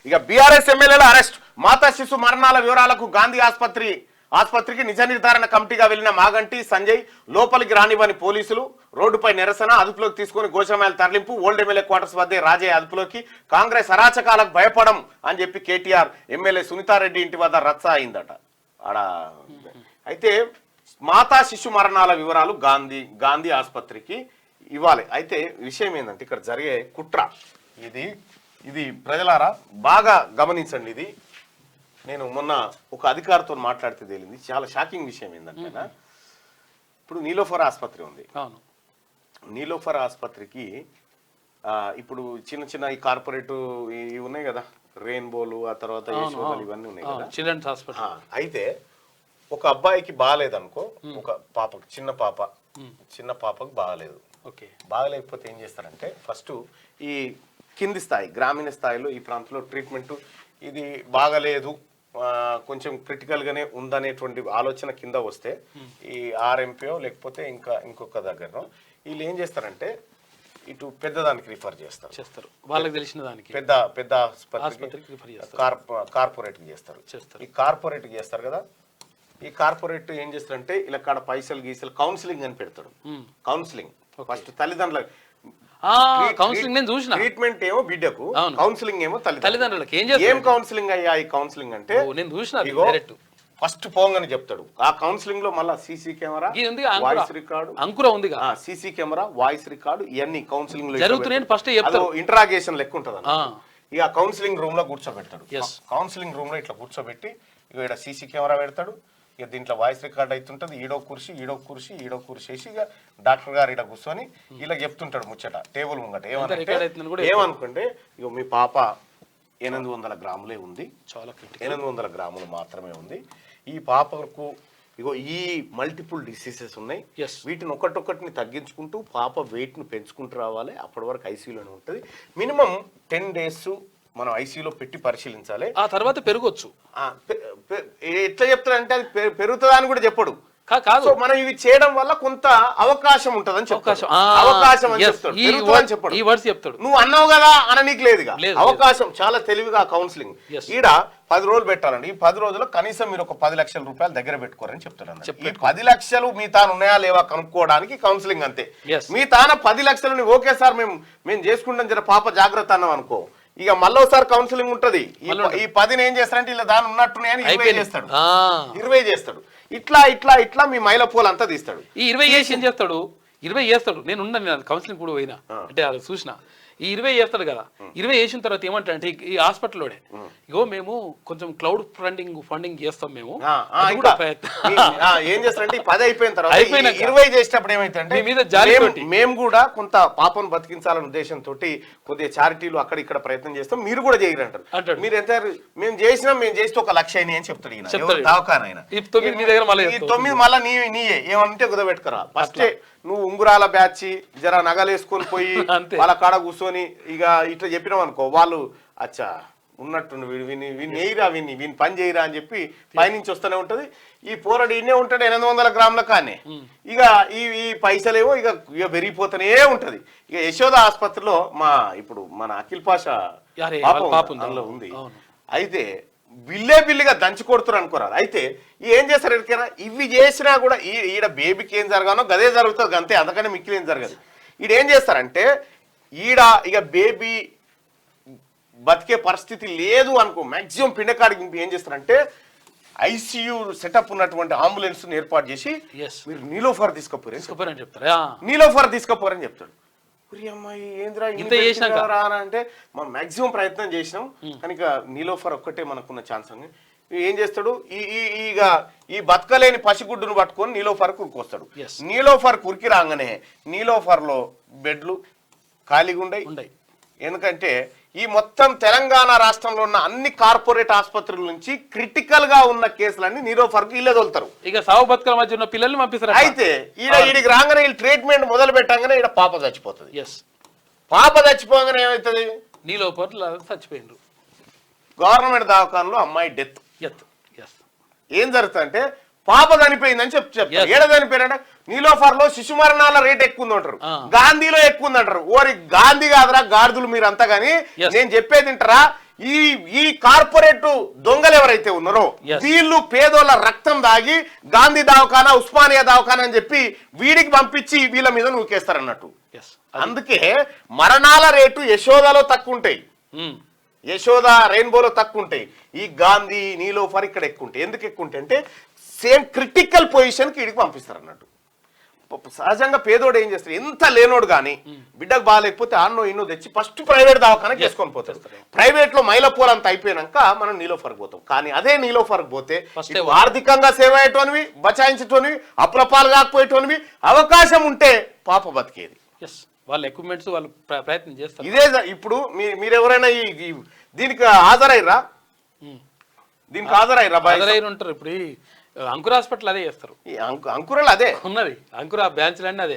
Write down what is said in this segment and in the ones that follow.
ఇక బీఆర్ఎస్ ఎమ్మెల్యేల అరెస్ట్. మాతా శిశు మరణాల వివరాలకు గాంధీ ఆసుపత్రికి నిజ నిర్ధారణ కమిటీగా వెళ్లిన మాగంటి సంజయ్ లోపలికి రానివ్వని పోలీసులు, రోడ్డుపై నిరసన, అదుపులోకి తీసుకుని గోషామాయల తరలింపు, ఓల్డ్ ఎమ్మెల్యే క్వార్టర్స్ వద్దే రాజయ్య అదుపులోకి, కాంగ్రెస్ అరాచకాలకు భయపడం అని చెప్పి కేటీఆర్ ఎమ్మెల్యే సునీతారెడ్డి ఇంటి వద్ద రచ్చ అయిందట ఆడ. అయితే మాతా శిశు మరణాల వివరాలు గాంధీ ఆసుపత్రికి ఇవ్వాలి. అయితే విషయం ఏంటంటే ఇక్కడ జరిగే కుట్ర ఇది ప్రజలారా బాగా గమనించండి. ఇది నేను మొన్న ఒక అధికారితో మాట్లాడితే తేలింది. చాలా షాకింగ్ విషయం ఏంటంటే, ఇప్పుడు నీలోఫర్ ఆసుపత్రి ఉంది. నీలోఫర్ ఆసుపత్రికి ఇప్పుడు చిన్న ఈ కార్పొరేట్ ఇవి ఉన్నాయి కదా, రెయిన్బోలు, ఆ తర్వాత యశోదలు, ఇవన్నీ ఉన్నాయి కదా చిల్డ్రన్స్ హాస్పిటల్. అయితే ఒక అబ్బాయికి బాగాలేదనుకో, ఒక పాపకు చిన్న పాపకు బాగాలేదు. బాగలేకపోతే ఏం చేస్తారంటే ఫస్ట్ ఈ కింది స్థాయి గ్రామీణ స్థాయిలో ఈ ప్రాంతంలో ట్రీట్మెంట్ ఇది బాగలేదు, కొంచెం క్రిటికల్ గానే ఉందనేటువంటి ఆలోచన కింద వస్తే ఈ ఆర్ఎంపీఓ లేకపోతే ఇంకొక దగ్గర వీళ్ళు ఏం చేస్తారంటే ఇటు పెద్దదానికి రిఫర్ చేస్తారు, వాళ్ళకి తెలిసిన దానికి పెద్ద కార్పొరేట్ చేస్తారు. ఈ కార్పొరేట్ చేస్తారు కదా, ఈ కార్పొరేట్ ఏం చేస్తారంటే ఇలా కాడ పైసలు గీసలు కౌన్సిలింగ్ అని పెడతాడు. కౌన్సిలింగ్ ఫస్ట్ తల్లిదండ్రులకు కౌన్సిలింగ్ నేను చూసిన, ట్రీట్మెంట్ ఏమో బిడ్డకు, కౌన్సిలింగ్ ఏమో తల్లిదండ్రులకు. ఏం కౌన్సిలింగ్ అయ్యా ఈ కౌన్సిలింగ్ అంటే నేను చూసిన ఫస్ట్ పోంగని చెప్తాడు. ఆ కౌన్సిలింగ్ లో మళ్ళీ సీసీ కెమెరా, వాయిస్ రికార్డు, అంకుర ఉంది, సీసీ కెమెరా, వాయిస్ రికార్డు, ఇవన్నీ కౌన్సిలింగ్ లో జరుగుతున్నాయి. ఫస్ట్ ఇంటరాగేషన్ లెక్క ఉంటది. ఇక కౌన్సిలింగ్ రూమ్ లో కూర్చోబెడతాడు. కౌన్సిలింగ్ రూమ్ లో ఇట్లా కూర్చోబెట్టి ఇక్కడ సీసీ కెమెరా పెడతాడు. ఇక దీంట్లో వాయిస్ రికార్డ్ అవుతుంటది. ఈడో కుర్చీ ఇక డాక్టర్ గారు ఇక్కడ కూర్చొని ఇలా చెప్తుంటాడు ముచ్చట టేబుల్ ముంగట. ఏమనుకుంటే ఇక మీ పాప 800 గ్రాములే ఉంది, 800 గ్రాములు మాత్రమే ఉంది. ఈ పాపకు ఇగో ఈ మల్టిపుల్ డిసీజెస్ ఉన్నాయి, వీటిని ఒక్కటొక్కటిని తగ్గించుకుంటూ పాప వెయిట్ ను పెంచుకుంటూ రావాలి. అప్పటి వరకు ఐసీయూలోనే ఉంటుంది. మినిమం 10 days మనం ఐసీయూలో పెట్టి పరిశీలించాలి. ఆ తర్వాత పెరగొచ్చు. ఎట్లా చెప్తారంటే అది పెరుగుతుందా అని కూడా చెప్పడు. కాదు, మనం ఇవి చేయడం వల్ల కొంత అవకాశం ఉంటదని చెప్తాడు. అవకాశం అని చెప్తాడు. నువ్వు అన్నావు కదా అన నీకు లేదుగా అవకాశం. చాలా తెలివిగా కౌన్సిలింగ్. ఈడ 10 రోజులు పెట్టాలండి. ఈ 10 రోజుల్లో కనీసం మీరు ఒక 10 లక్షల రూపాయలు దగ్గర పెట్టుకోరని చెప్తాడు. ఈ 10 లక్షలు మీ తాను ఉన్నాయా లేవా కనుక్కోవడానికి కౌన్సిలింగ్ అంతే. మీ తాన 10 లక్షలు ఓకే సార్ మేము చేసుకుంటాం జర పాప జాగ్రత్త అన్నాం అనుకో, ఇక మళ్ళీ కౌన్సిలింగ్ ఉంటది. ఈ 10 ఏం చేస్తారంటే ఇలా దాని ఉన్నట్టున్నాయని 20 చేస్తాడు. ఇట్లా మీ మైల పోలు అంతా తీస్తాడు. ఈ 20 చేసి ఏం చేస్తాడు? 20 చేస్తాడు. నేను కౌన్సిలింగ్ కూడా పోయినా, అంటే అది చూసిన. ఈ 20 చేస్తాడు కదా, 20 చేసిన తర్వాత ఏమంటాడంటే ఈ హాస్పిటల్లోనే ఇగో మేము కొంచెం క్లౌడ్ ఫండింగ్ చేస్తాం మేము. ఏం చేస్తారంటే 10 అయిపోయిన తర్వాత 20 చేసేటప్పుడు ఏమైతే మేము కూడా కొంత పాపను బతికించాలనే ఉద్దేశంతో కొద్దిగా చారిటీలు అక్కడ ఇక్కడ ప్రయత్నం చేస్తాం, మీరు కూడా చేయరంటారు. మీరు ఎంత మేము చేస్తే 1 లక్ష అయినాయి అని చెప్తాడు ఈయన దవాఖాన. 9 మళ్ళీ నీయే ఏమంటే కుదబెట్టుకురా. ఫస్ట్ నువ్వు ఉంగురాల బ్యాచ్ జర నగలేసుకొని పోయి వాళ్ళ కాడ కూర్చొని ఇక ఇట్లా చెప్పినావు అనుకో, వాళ్ళు అచ్చా ఉన్నట్టు వీని పని చేయరా అని చెప్పి పైనుంచి వస్తూనే ఉంటది. ఈ పోరాడు ఇన్నే ఉంటాడు 800 గ్రాముల కానీ ఇక ఈ పైసలేమో ఇక పెరిగిపోతూనే ఉంటది. ఇక యశోద ఆసుపత్రిలో ఇప్పుడు మన అఖిల్ పాషా అందులో ఉంది. అయితే బిల్లిగా దంచి కొడుతున్నారు అనుకోరాదు. అయితే ఏం చేస్తారు ఎక్కడైనా ఇవి చేసినా కూడా ఈడ బేబీకి ఏం జరగానో గదే జరుగుతుంది అంతే, అంతకనే మిక్కిలి ఏం జరగదు. ఈడేం చేస్తారంటే ఈడ ఇక బేబీ బతికే పరిస్థితి లేదు అనుకో, మాక్సిమం పిండకాడికి ఏం చేస్తారంటే ఐసీయూ సెటప్ ఉన్నటువంటి అంబులెన్స్ ఏర్పాటు చేసి మీరు నీలోఫర్ తీసుకుపోరని చెప్తాడు. అంటే మనం మాక్సిమం ప్రయత్నం చేసినాం కానీ నీలోఫర్ ఒక్కటే మనకున్న ఛాన్స్ అని ఏం చేస్తాడు, ఈ బతకలేని పసిగుడ్డును పట్టుకొని నీలోఫర్ కురికొస్తాడు. నీలోఫర్ కురికి రాగానే నీలోఫర్ లో బెడ్లు ఖాళీగా ఉండయి. ఎందుకంటే ఈ మొత్తం తెలంగాణ రాష్ట్రంలో ఉన్న అన్ని కార్పొరేట్ ఆసుపత్రుల నుంచి క్రిటికల్ గా ఉన్న కేసులన్నీ నీలోఫర్ కు ఇల్లే తోలుతారు. ఇక సాగు బతుకల మధ్య ఉన్న పిల్లల్ని పంపిస్తారు. అయితే ఈడికి రాగానే వీళ్ళు ట్రీట్మెంట్ మొదలు పెట్టగానే ఈడ పాప చచ్చిపోతుంది. పాప చచ్చిపోగానే ఏమవుతుంది, నీలోఫర్ చచ్చిపోయిండ్రు. గవర్నమెంట్ దవాఖానలో అమ్మాయి డెత్. ఏం జరుగుతుంది అంటే పాప చనిపోయిందని చెప్తారు. ఏడ చనిపోయారంటే నీలోఫర్ లో శిశు మరణాల రేట్ ఎక్కువ ఉందంటారు, గాంధీలో ఎక్కువ ఉందంటారు. ఓరి గాంధీ కాదురా గాడిదలు మీరంతా. గానీ నేను చెప్పేది వింటారా, ఈ ఈ కార్పొరేట్ దొంగలు ఎవరైతే ఉన్నారో Yes. వీళ్ళు పేదోళ్ళ రక్తం దాగి గాంధీ దవాఖానా ఉస్మానియా దవాఖానా అని చెప్పి వీడికి పంపించి వీళ్ళ మీద నూకేస్తారు అన్నట్టు. ఎస్ అందుకే మరణాల రేటు యశోదలో తక్కువ ఉంటాయి, యశోద రెయిన్బోలో తక్కువ ఉంటాయి. ఈ గాంధీ నీలోఫర్ ఇక్కడ ఎక్కువ ఉంటాయి. ఎందుకు ఎక్కువ ఉంటాయి అంటే సేమ్ క్రిటికల్ పొజిషన్కి వీడికి పంపిస్తారు అన్నట్టు. సహజంగా పేదోడు ఏం చేస్తారు, ఎంత లేనోడు కానీ బిడ్డకు బాగాలేకపోతే ఆన్నో ఇన్నో తెచ్చి ఫస్ట్ ప్రైవేట్ దవాఖానకి చేసుకొని పోతారు. ప్రైవేట్ లో మైలపూర్ అంత అయిపోయాక మనం నీలోఫర్కి పోతాం. కానీ అదే నీలోఫర్కి పోతే ఇటు ఆర్థికంగా సేవ అయ్యేటోనివి, బచాయించేటోనివి, అప్రపాలు కాకపోయేటోనివి, అవకాశం ఉంటే పాప బతికేది. ఎస్ వాళ్ళ ఎక్విప్మెంట్స్ వాళ్ళు ప్రయత్నం చేస్తారు. ఇదే ఇప్పుడు మీరు ఎవరైనా దీనికి హాజరైరా, దీనికి హాజరైరా ఉంటారు. ఇప్పుడు ఈ అంకుర్ హాస్పిటల్ అదే చేస్తారు, ఈ అంకురాలు అదే ఉన్నది. అంకుర బ్రాంచ్లు అన్నీ అదే,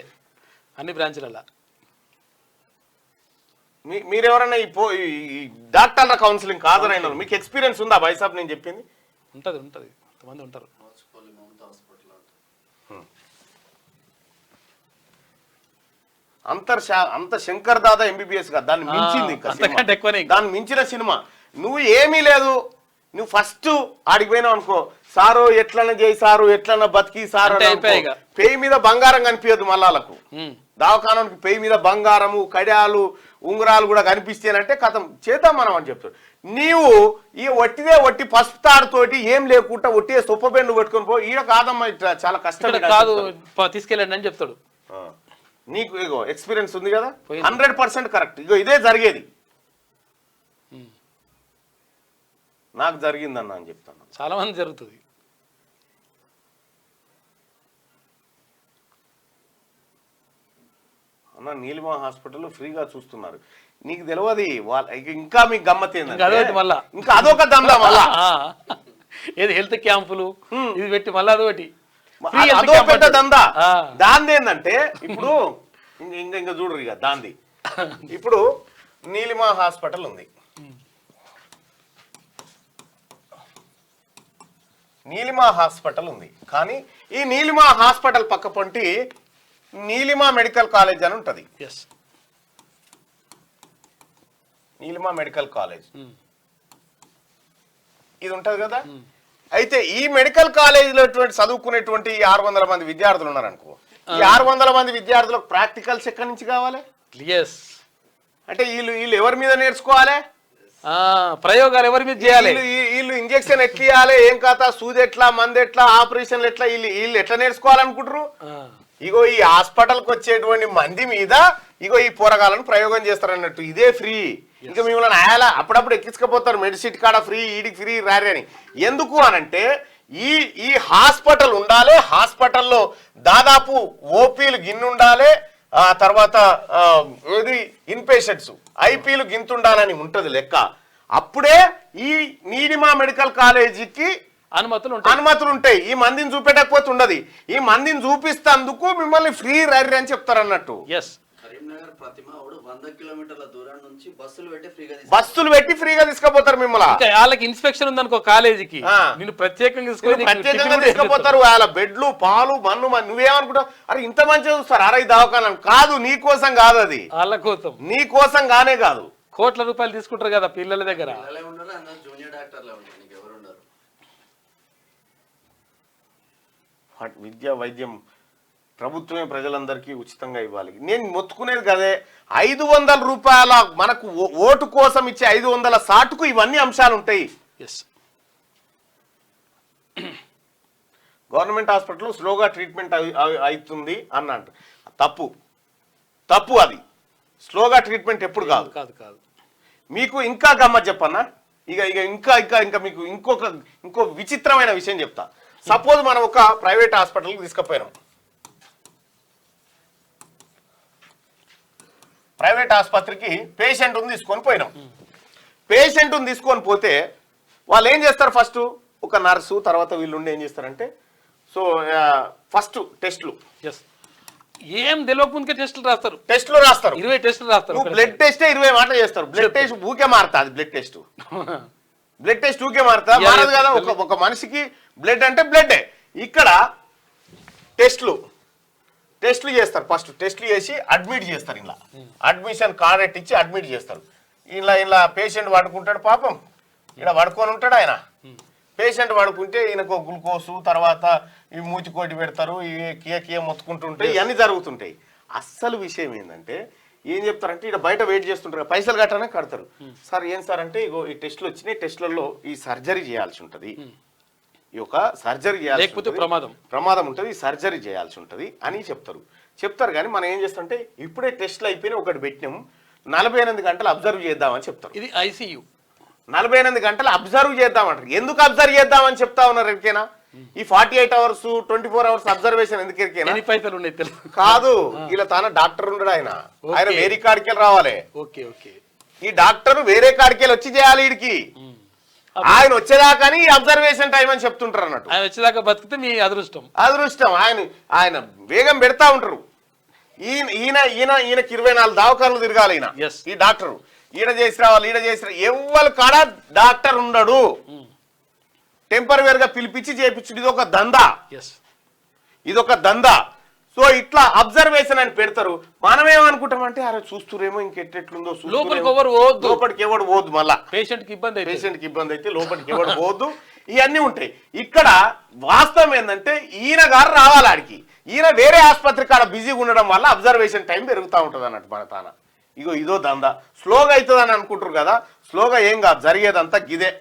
అన్ని బ్రాంచ్లలో. మీరెవరైనా ఈ డాక్టర్ల కౌన్సిలింగ్ హాజరైన వాళ్ళు, మీకు ఎక్స్పీరియన్స్ ఉందా బైసాబ్ నేను చెప్పింది? ఉంటది కొంతమంది ఉంటారు. అంత శంకర్ దాదా ఎంబీబీఎస్ గా దాన్ని మించింది, అంతకంటే ఎక్కువనే. దాన్ని మించిన సినిమా. నువ్వు ఏమీ లేదు, నువ్వు ఫస్ట్ ఆడికి పోయినావు అనుకో, సారు ఎట్లన్నా చేయి, సారు ఎట్లన్నా బతికి, సారు పేయి మీద బంగారం కనిపించదు మల్లాలకు. దవాఖానానికి పేయి మీద బంగారము, కడియాలు, ఉంగరాలు కూడా కనిపిస్తేనంటే కథం చేద్దాం మనం అని చెప్తాడు. నీవు ఈ వట్టి పసుపు తాడుతోటి ఏం లేకుండా ఒట్టిదే సొప్పబెండు పెట్టుకొని పో, ఈడ కాదమ్మా ఇట్లా చాలా కష్టం కాదు తీసుకెళ్ళండి అని చెప్తాడు. నీకు ఇగో ఎక్స్పీరియన్స్ ఉంది కదా, 100% కరెక్ట్. ఇగో ఇదే జరిగేది, నాకు జరిగిందన్న అని చెప్తాను. చాలా మంది జరుగుతుంది. అన్న నీలిమా హాస్పిటల్ ఫ్రీగా చూస్తున్నారు, నీకు తెలియదు. ఇంకా మీకు గమ్మత్ ఏంటంటే మళ్ళా ఇంకా అదొక దందా, మళ్ళా ఏది హెల్త్ క్యాంపులు ఇది పెట్టి మళ్ళీ అదొకటి అదో పెద్ద దందా. దాంది ఏంటంటే ఇప్పుడు ఇంకా చూడరు ఇక దాంది. ఇప్పుడు నీలిమా హాస్పిటల్ ఉంది, నీలిమా హాస్పిటల్ ఉంది. కానీ ఈ నీలిమా హాస్పిటల్ పక్క పొంటి నీలిమా మెడికల్ కాలేజ్ అని ఉంటది. నీలిమా మెడికల్ కాలేజ్ ఇది ఉంటది కదా. అయితే ఈ మెడికల్ కాలేజీలో చదువుకునేటువంటి 600 మంది విద్యార్థులు ఉన్నారనుకో, ఈ 600 మంది విద్యార్థులకు ప్రాక్టికల్స్ ఎక్కడి నుంచి కావాలి? అంటే వీళ్ళు ఎవరి మీద నేర్చుకోవాలి? ప్రయోగాలు ఎవరి మీద చేయాలి? వీళ్ళు ఇంజెక్షన్ ఎట్లా ఇవ్వాలి, ఏం కథ, సూది ఎట్లా, మంది ఎట్లా, ఆపరేషన్లు ఎట్లా, వీళ్ళు ఎట్లా నేర్చుకోవాలనుకుంటారు? ఇగో ఈ హాస్పిటల్కి వచ్చేటువంటి మంది మీద ఇగో ఈ పోరగాలను ప్రయోగం చేస్తారు అన్నట్టు. ఇదే ఫ్రీ. ఇంకా మిమ్మల్ని ఆయాలా అప్పుడప్పుడు ఎక్కించకపోతారు, మెడిసిట్ కాడ ఫ్రీ, ఈడికి ఫ్రీ రారి అని. ఎందుకు అనంటే ఈ హాస్పిటల్ ఉండాలి, హాస్పిటల్లో దాదాపు ఓపీలు గిన్నె ఉండాలి, తర్వాత ఏది ఇన్పేషెంట్స్ ఐపీలు గింతుండాలని ఉంటది లెక్క. అప్పుడే ఈ నీలిమా మెడికల్ కాలేజీకి అనుమతులు ఉంటాయి. ఈ మందిని చూపెట్టకపోతే ఉండదు. ఈ మందిని చూపిస్తందుకు మిమ్మల్ని ఫ్రీ రర్రీ అని చెప్తారు అన్నట్టు. బస్సులు పెట్టి ఫ్రీగా తీసుకుపోతారు మిమ్మల్ని. వాళ్ళకి ఇన్స్పెక్షన్ ఉందనుకో కాలేజీకి, నేను ప్రత్యేకంగా తీసుకుపోతారు. వాళ్ళ బెడ్లు, పాలు, మన్ను. నువ్వేమనుకుంటావు, అరే ఇంత మంచిగా చూస్తారు, అరే దవాఖాన కాదు, నీ కోసం కాదు, అది వాళ్ళ కోసం, నీ కోసం గానే కాదు. కోట్ల రూపాయలు తీసుకుంటారు కదా పిల్లల దగ్గర. విద్య వైద్యం ప్రభుత్వమే ప్రజలందరికీ ఉచితంగా ఇవ్వాలి. నేను మొత్తుకునేది కదే, 500 రూపాయల మనకు ఓటు కోసం ఇచ్చే 500 సాటుకు ఇవన్నీ అంశాలు ఉంటాయి. గవర్నమెంట్ హాస్పిటల్ స్లోగా ట్రీట్మెంట్ అవుతుంది అన్నట్టు తప్పు. అది స్లోగా ట్రీట్మెంట్ ఎప్పుడు కాదు. మీకు ఇంకా గమ్మత్ చెప్పన్నా, ఇంకా మీకు ఇంకో విచిత్రమైన విషయం చెప్తా. సపోజ్ మనం ఒక ప్రైవేట్ హాస్పిటల్కి తీసుకుపోయినాం, ప్రైవేట్ ఆసుపత్రికి పేషెంట్ని తీసుకొని పోయినాం. పేషెంట్ని తీసుకొని పోతే వాళ్ళు ఏం చేస్తారు, ఫస్ట్ ఒక నర్సు, తర్వాత వీళ్ళు ఏం చేస్తారంటే, సో ఫస్ట్ టెస్ట్లు, ఏం తెలియకుండా టెస్టులు రాస్తారు. 20 టెస్టులు రాస్తారు. బ్లడ్ టెస్టే 20 మాటలు చేస్తారు. బ్లడ్ టెస్ట్ ఊకే మారుతా, అది బ్లడ్ టెస్ట్ ఊకే మారుతా, మారదు కదా. ఒక మనిషికి బ్లడ్ అంటే బ్లడ్డే. ఇక్కడ టెస్ట్లు చేస్తారు. ఫస్ట్ టెస్ట్లు చేసి అడ్మిట్ చేస్తారు. ఇలా అడ్మిషన్ కార్డ్ ఇచ్చి అడ్మిట్ చేస్తారు. ఇలా పేషెంట్ పడుకుంటాడు పాపం, ఇలా పడుకొని ఉంటాడు ఆయన. పేషెంట్ పడుకుంటే ఈయనకు గ్లూకోసు, తర్వాత ఈ మూతికోటి పెడతారు, ఇవి కియ మొత్తుకుంటుంటాయి, ఇవన్నీ జరుగుతుంటాయి. అస్సలు విషయం ఏంటంటే ఏం చెప్తారంటే ఇక్కడ బయట వెయిట్ చేస్తుంటారు, పైసలు కట్టానే కడతారు. సార్ ఏం సార్ అంటే ఇగో ఈ టెస్టులు వచ్చినాయి, టెస్టులలో ఈ సర్జరీ చేయాల్సి ఉంటుంది, ఈ యొక్క సర్జరీ చేయాల్సి లేకపోతే ప్రమాదం ఉంటుంది, ఈ సర్జరీ చేయాల్సి ఉంటుంది అని చెప్తారు. కానీ మనం ఏం చేస్తామంటే ఇప్పుడే టెస్టులు అయిపోయినా ఒకటి పెట్టినాము, 48 గంటలు అబ్జర్వ్ చేద్దామని చెప్తారు. ఇది ఐసీయూ 48 గంటలు అబ్జర్వ్ చేద్దామంటారు. ఎందుకు అబ్జర్వ్ చేద్దామని చెప్తా ఉన్నారు ఎరికేనా? ఈ 48 అవర్స్ 24 అవర్స్ అబ్జర్వేషన్ ఎందుకు ఎరికేనా? పైసలు ఉన్నాయి కాదు, ఇలా తాను డాక్టర్ ఉండడు, ఆయన వేరే కాడికి రావాలి. ఈ డాక్టర్ వేరే కాడికి వచ్చి చేయాలి వీడికి. ఆయన వచ్చేదాకా ఈ అబ్జర్వేషన్ టైం అని చెప్తుంటారు అన్నట్టు. ఆయన వచ్చేదాకా బతికితే మీ అదృష్టం. ఆయన వేగం పెడతా ఉంటారు. ఈయనకి 24 దావకాలు తిరగాలి ఈయన, ఈ డాక్టర్. ఈడ చేసి రావాలి, ఎవ్వరు కాడ డాక్టర్ ఉండడు, టెంపరరీగా పిలిపించి చేయించు. ఇదొక దందా. సో ఇట్లా అబ్జర్వేషన్ అని పెడతారు. మనమేమనుకుంటామంటే అరే చూస్తురేమో ఇంకెట్లుందో, లోపలికి ఎవడు పోద్దు, మళ్ళా పేషెంట్ కి ఇబ్బంది అయితే లోపలికి ఎవడు పోద్దు, ఇవన్నీ ఉంటాయి. ఇక్కడ వాస్తవం ఏంటంటే ఈయన గారు రావాలి ఆడికి, ఈయన వేరే ఆసుపత్రి కాడ బిజీగా ఉండడం వల్ల అబ్జర్వేషన్ టైం పెరుగుతూ ఉంటుంది అన్నట్టు. మన తాన ఇదో దందా. స్లోగా అవుతుందని అనుకుంటారు కదా, స్లోగా ఏం కాదు, జరిగేదంతా గిదే.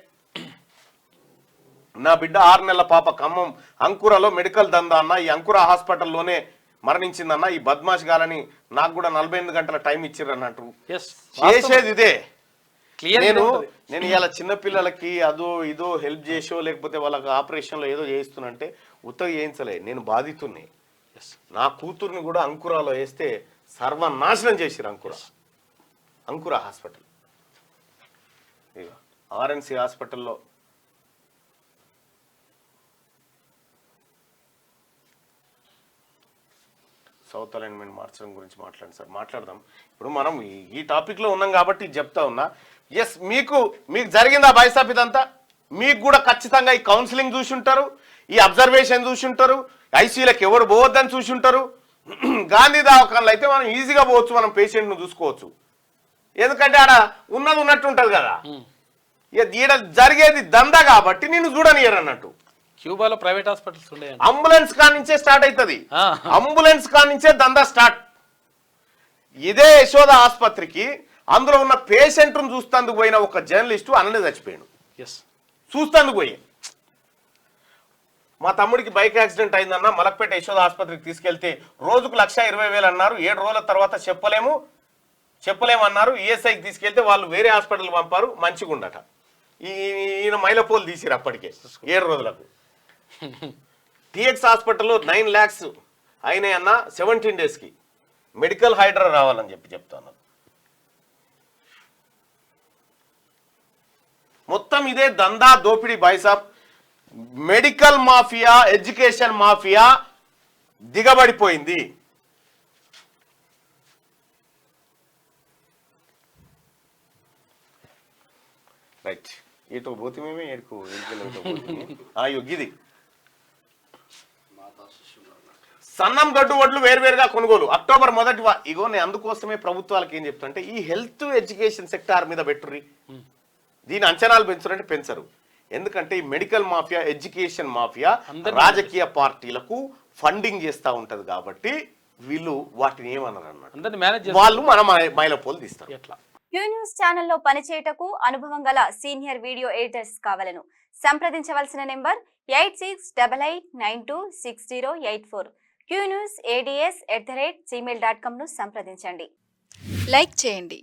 నా బిడ్డ 6 నెలల పాప ఖమ్మం అంకురలో మెడికల్ దందా అన్న, ఈ అంకుర హాస్పిటల్లోనే మరణించిందన్న. ఈ బద్మాష్ గాలని నాకు కూడా 48 గంటల టైం ఇచ్చిర్రు అన్నట్టు. చేసేది ఇదే. నేను ఇలా చిన్నపిల్లలకి ఇదో హెల్ప్ చేసో లేకపోతే వాళ్ళకి ఆపరేషన్లో ఏదో చేయిస్తున్నంటే ఉత్తగా చేయించలే, నేను బాధితుడిని. నా కూతుర్ని కూడా అంకురాలో వేస్తే సర్వనాశనం చేసిరు. అంకుర హాస్పిటల్, ఆర్ఎన్సి హాస్పిటల్లో సౌత్ అలైన్మెంట్ మార్చడం గురించి మాట్లాడండి సార్. మాట్లాడదాం. ఇప్పుడు మనం ఈ టాపిక్లో ఉన్నాం కాబట్టి చెప్తా ఉన్నా. ఎస్, మీకు జరిగిందా బైసాప్ ఇదంతా? మీకు కూడా ఖచ్చితంగా ఈ కౌన్సిలింగ్ చూసి ఉంటారు, ఈ అబ్జర్వేషన్ చూసి ఉంటారు, ఐసీయూలకు ఎవరు పోవద్దని చూసి ఉంటారు. గాంధీ దవాఖానలో అయితే మనం ఈజీగా పోవచ్చు, మనం పేషెంట్ను చూసుకోవచ్చు. ఎందుకంటే ఆడ ఉన్నట్టు ఉంటుంది కదా. ఈడ జరిగేది దందా కాబట్టి నిన్ను చూడనియరు అన్నట్టు. క్యూబాలో ప్రైవేట్ హాస్పిటల్స్ ఉండే, అంబులెన్స్ కానించే స్టార్ట్ అవుతుంది, అంబులెన్స్ కానించే దందా స్టార్ట్. ఇదే యశోద ఆసుపత్రికి అందులో ఉన్న పేషెంట్ను చూస్తందుకు పోయిన ఒక జర్నలిస్టు అన్ననే చచ్చిపోయాడు. చూస్తందుకు పోయి మా తమ్ముడికి బైక్ యాక్సిడెంట్ అయిందన్న, మలక్పేట యశోద ఆసుపత్రికి తీసుకెళ్తే రోజుకు 1,20,000 అన్నారు. 7 రోజుల తర్వాత చెప్పలేము అన్నారు. ఈఎస్ఐకి తీసుకెళ్తే వాళ్ళు వేరే హాస్పిటల్ పంపారు, మంచిగా ఉండట. ఈయన మైలపోలు తీసిరు అప్పటికే 7 రోజులకు. టిఎక్స్ హాస్పిటల్లో 9 lakhs అయినాయి అన్న 17 daysకి. మెడికల్ హైడ్రా రావాలని చెప్తాను. మొత్తం ఇదే దందా దోపిడీ బైసాబ్. మెడికల్ మాఫియా, ఎడ్యుకేషన్ మాఫియా దిగబడిపోయింది. రైట్, ఇటు పోతే మేమే ఏడుకు గిది సన్నం గడ్డు వడ్లు వేరువేరుగా కొనుగోలు అక్టోబర్ 1వ. ఇగో నేను అందుకోసమే ప్రభుత్వాలకు ఏం చెప్తుంటే ఈ హెల్త్ ఎడ్యుకేషన్ సెక్టార్ మీద పెట్టుర్రి, దీని అంచనాలు పెంచురంటే పెంచరు. ఎందుకంటే ఈ మెడికల్ మాఫియా, ఎడ్యుకేషన్ మాఫియా రాజకీయ పార్టీలకు ఫండింగ్ చేస్తూ ఉంటది కాబట్టి వీళ్ళు వాటిని ఏమన్నారు అన్నమాట, వాళ్ళు మన మైలపోలు తీస్తారు. ఎట్లా క్యూ న్యూస్ ఛానల్లో పనిచేయటకు అనుభవం గల సీనియర్ వీడియో ఎడిటర్స్ కావాలను సంప్రదించవలసిన నెంబర్ 8688926084. qnewsads@gmail.com ను సంప్రదించండి. లైక్ చేయండి,